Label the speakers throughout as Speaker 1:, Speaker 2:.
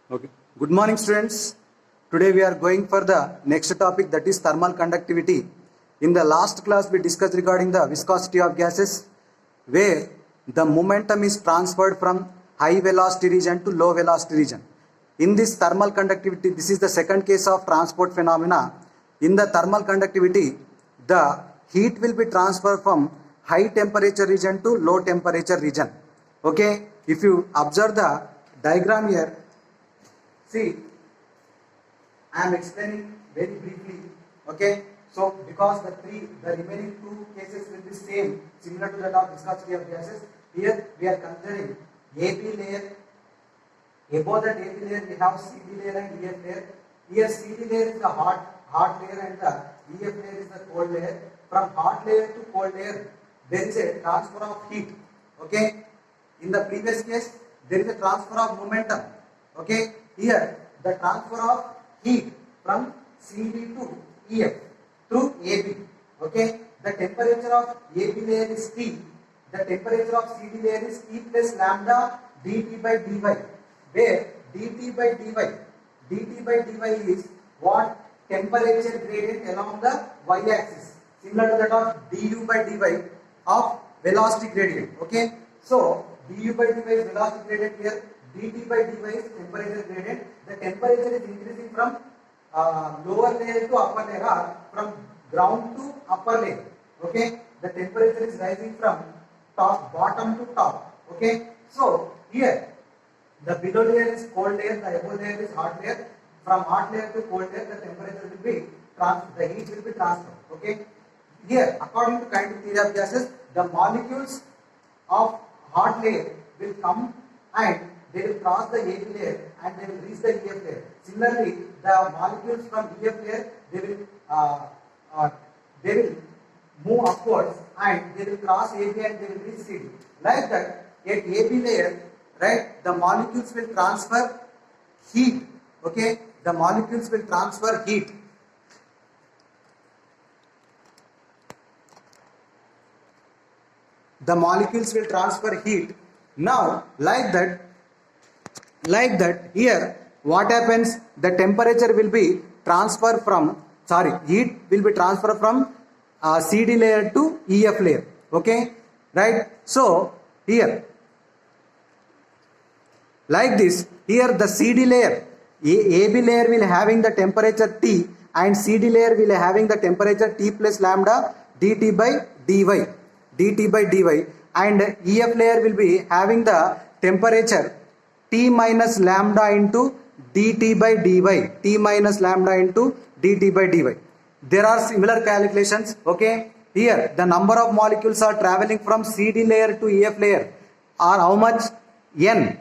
Speaker 1: Okay. Good morning, students. Today we are going for the next topic, that is thermal conductivity. In the last class we discussed regarding the viscosity of gases, where the momentum is transferred from high velocity region to low velocity region. In this thermal conductivity, this is the second case of transport phenomena. In the thermal conductivity, the heat will be transferred from high temperature region to low temperature region. Okay, if you observe the diagram here, see, I am explaining very briefly. Okay, so because the remaining two cases will be same, similar to that of viscosity of gases. Here we are considering AB layer. Above that AB layer we have CD layer and EF layer. Here CD layer is the hot layer and the EF layer is the cold layer. From hot layer to cold layer there is a transfer of heat. Okay, in the previous case there is a transfer of momentum. Okay, here the transfer of heat from CD to EF through AB. Okay, the temperature of AB layer is T. The temperature of CD layer is T plus lambda dt by dy, where dt by dy is what? Temperature gradient along the y-axis, similar to that of du by dy of velocity gradient. Okay, so du by dy is velocity gradient here. dt by dy is temperature gradient. The temperature is increasing from lower layer to upper layer, or from ground to upper layer. Okay, the temperature is rising from bottom to top. Okay, so here the below layer is cold layer, the above layer is hot layer. From hot layer to cold layer, the temperature will be the heat will be transferred. Okay, here according to kinetic theory of gases, the molecules of hot layer will come and they will cross the AB layer and they will reach the EF layer. Similarly, the molecules from EF layer they will move upwards and they will cross AB and they will reach CD. Like that, at AB layer, right, the molecules will transfer heat. Okay, the molecules will transfer heat. The molecules will transfer heat. Now, like that, here what happens? The temperature will be transferred from, heat will be transferred from CD layer to EF layer. Okay, right? So here, like this, here the CD layer, AB layer will having the temperature T and CD layer will having the temperature T plus lambda dt by dy, and EF layer will be having the temperature T minus lambda into dt by dy, T minus lambda into dt by dy. There are similar calculations. Okay, here the number of molecules are traveling from CD layer to EF layer are how much? N,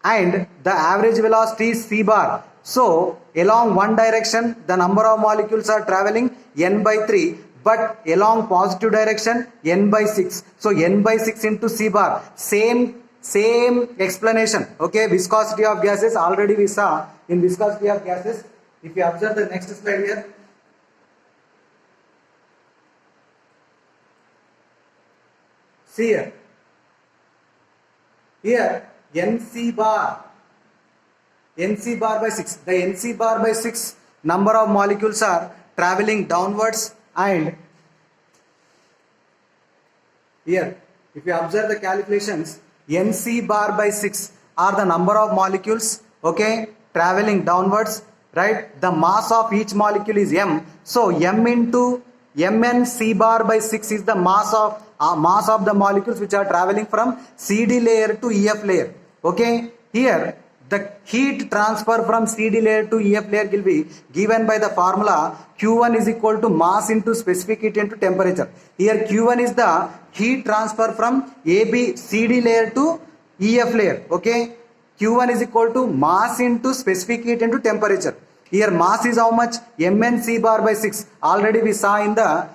Speaker 1: and the average velocity is c bar. So along one direction the number of molecules are traveling n by 3, but along positive direction n by 6. So n by 6 into c bar. Same explanation. Okay, viscosity of gases already we saw in viscosity of gases. If you observe the next slide here, see here NC bar by 6. The NC bar by 6 number of molecules are traveling downwards, and here if you observe the calculations, NC bar by 6 are the number of molecules, okay, traveling downwards, right? The mass of each molecule is m. So m into mn c bar by 6 is the mass of the molecules which are traveling from CD layer to EF layer. Okay, here the heat transfer from CD layer to EF layer will be given by the formula Q1 is equal to mass into specific heat into temperature. Here Q1 is the heat transfer from CD layer to EF layer. Okay, Q1 is equal to mass into specific heat into temperature. Here mass is how much? Mn c bar by 6. Already we saw in the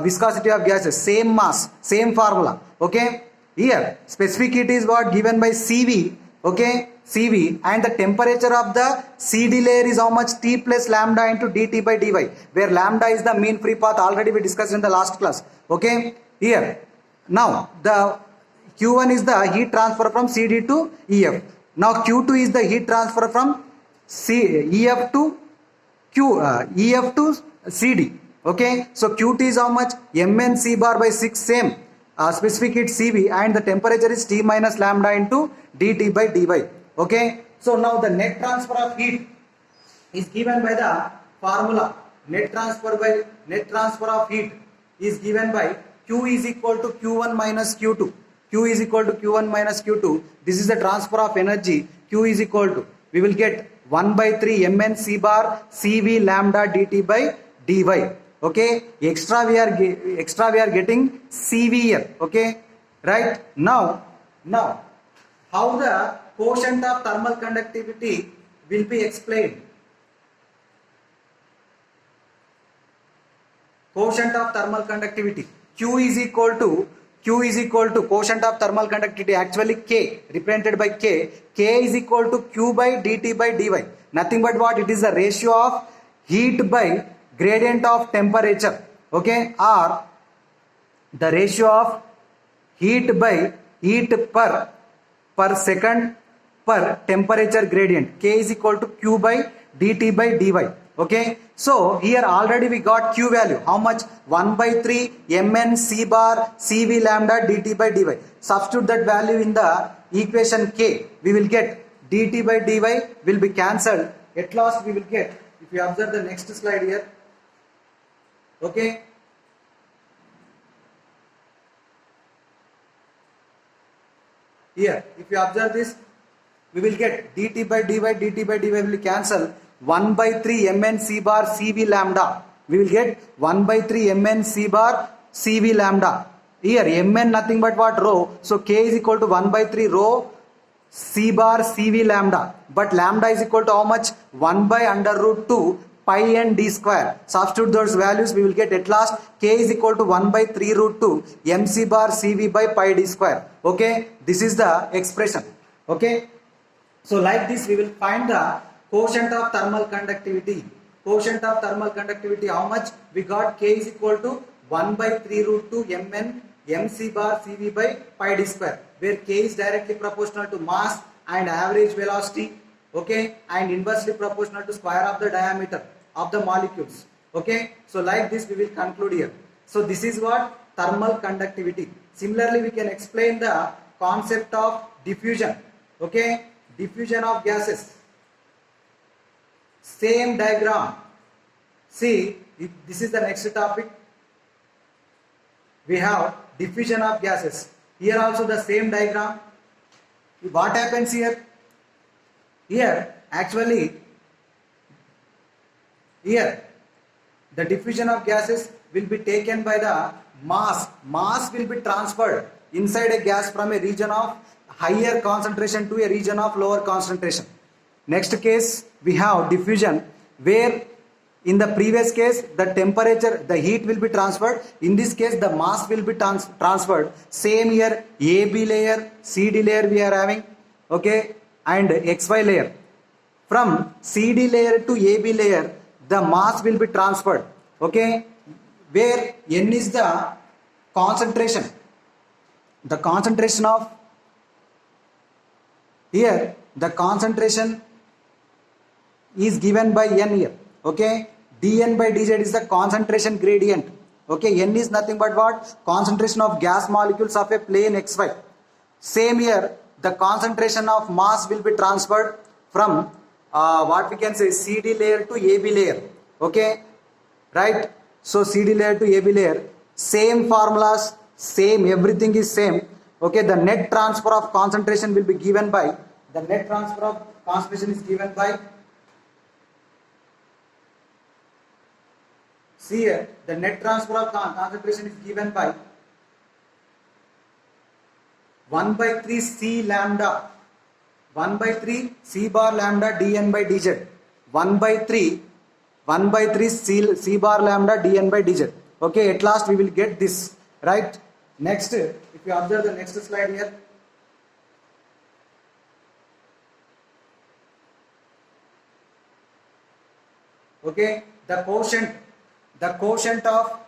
Speaker 1: viscosity of gases, same mass, same formula. Okay, here specific heat is what? Given by Cv. Okay, Cv, and the temperature of the CD layer is how much? T plus lambda into dt by dy, where lambda is the mean free path. Already we discussed in the last class. Okay, here now the Q1 is the heat transfer from CD to EF. Now Q2 is the heat transfer from EF to EF to CD. Okay, so Qt is how much? Mn C bar by 6, same. Specific heat CV, and the temperature is T minus lambda into dt by dy. Okay, so now the net transfer of heat is given by the formula. Net transfer of heat is given by Q is equal to Q1 minus Q2. Q is equal to Q1 minus Q2. This is the transfer of energy. Q is equal to, we will get 1 by 3 Mn C bar CV lambda dt by dy. Okay, extra we are getting CV here. Okay, right? Now how the quotient of thermal conductivity will be explained? Quotient of thermal conductivity, Q is equal to quotient of thermal conductivity, actually K, represented by K is equal to Q by dt by dy. Nothing but what? It is the ratio of heat by gradient of temperature. Okay, or the ratio of heat by heat per second per temperature gradient. K is equal to Q by dt by dy. Okay, so here already we got Q value. How much? 1 by 3 Mn C bar CV lambda dt by dy. Substitute that value in the equation K. We will get dt by dy will be cancelled. At last we will get, if you observe the next slide here. Okay, here if you observe this, we will get dt by dy will be cancel. 1 by 3 Mn C bar CV lambda, we will get 1 by 3 Mn C bar CV lambda. Here Mn nothing but what? Rho. So K is equal to 1 by 3 rho C bar CV lambda, but lambda is equal to how much? 1 by under root 2 pi n d square. Substitute those values, we will get at last K is equal to 1 by 3 root 2 MC bar CV by pi d square. Okay, this is the expression. Okay, so like this we will find the quotient of thermal conductivity. Quotient of thermal conductivity, how much? We got K is equal to 1 by 3 root 2 Mn MC bar CV by pi d square, where K is directly proportional to mass and average velocity. Okay, and inversely proportional to square of the diameter of the molecules. Okay, so like this we will conclude here. So this is what? Thermal conductivity. Similarly we can explain the concept of diffusion. Okay, diffusion of gases. Same diagram. See, this is the next topic. We have diffusion of gases. Here also the same diagram. What happens here? Here actually, here the diffusion of gases will be taken by the mass. Mass will be transferred inside a gas from a region of higher concentration to a region of lower concentration. Next case we have diffusion, where in the previous case the temperature, the heat will be transferred. In this case the mass will be transferred. Same here, AB layer, CD layer we are having. Okay, and XY layer. From CD layer to AB layer the mass will be transferred. Okay, where N is the concentration. The concentration of, here the concentration is given by N here. Okay, dN by dZ is the concentration gradient. Okay, N is nothing but what? Concentration of gas molecules of a plane XY. Same here, the concentration of mass will be transferred from what we can say CD layer to AB layer. Okay, right? So CD layer to AB layer, same formulas, same, everything is same. Okay, the net transfer of concentration will be given by, the net transfer of concentration is given by, see here, the net transfer of concentration is given by 1 by 3 C lambda, 1 by 3 C bar lambda dN by dZ, 1 by 3 C bar lambda dN by dZ. Okay, at last we will get this, right? Next, if you observe the next slide here. Okay, the quotient of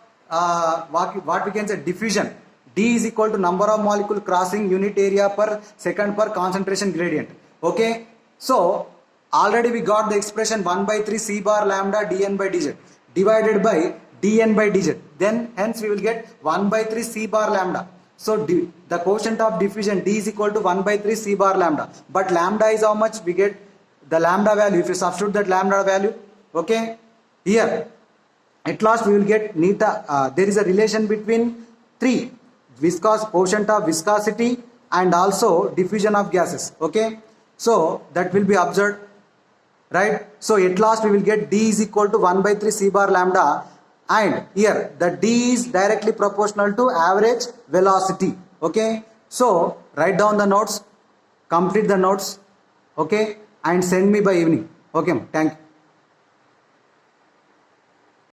Speaker 1: what we can say diffusion. D is equal to number of molecule crossing unit area per second per concentration gradient. Okay, so already we got the expression 1 by 3 c bar lambda dn by dz divided by dn by dz. Then hence we will get 1 by 3 c bar lambda. So the quotient of diffusion d is equal to 1 by 3 c bar lambda. But lambda is how much? We get the lambda value. If you substitute that lambda value, okay, here at last we will get neta. There is a relation between 3 quotient of viscosity and also diffusion of gases. Okay, so that will be observed, right? So at last we will get d is equal to 1 by 3 c bar lambda, and here the d is directly proportional to average velocity. Okay, so write down the notes, complete the notes, okay, and send me by evening. Okay, thank you.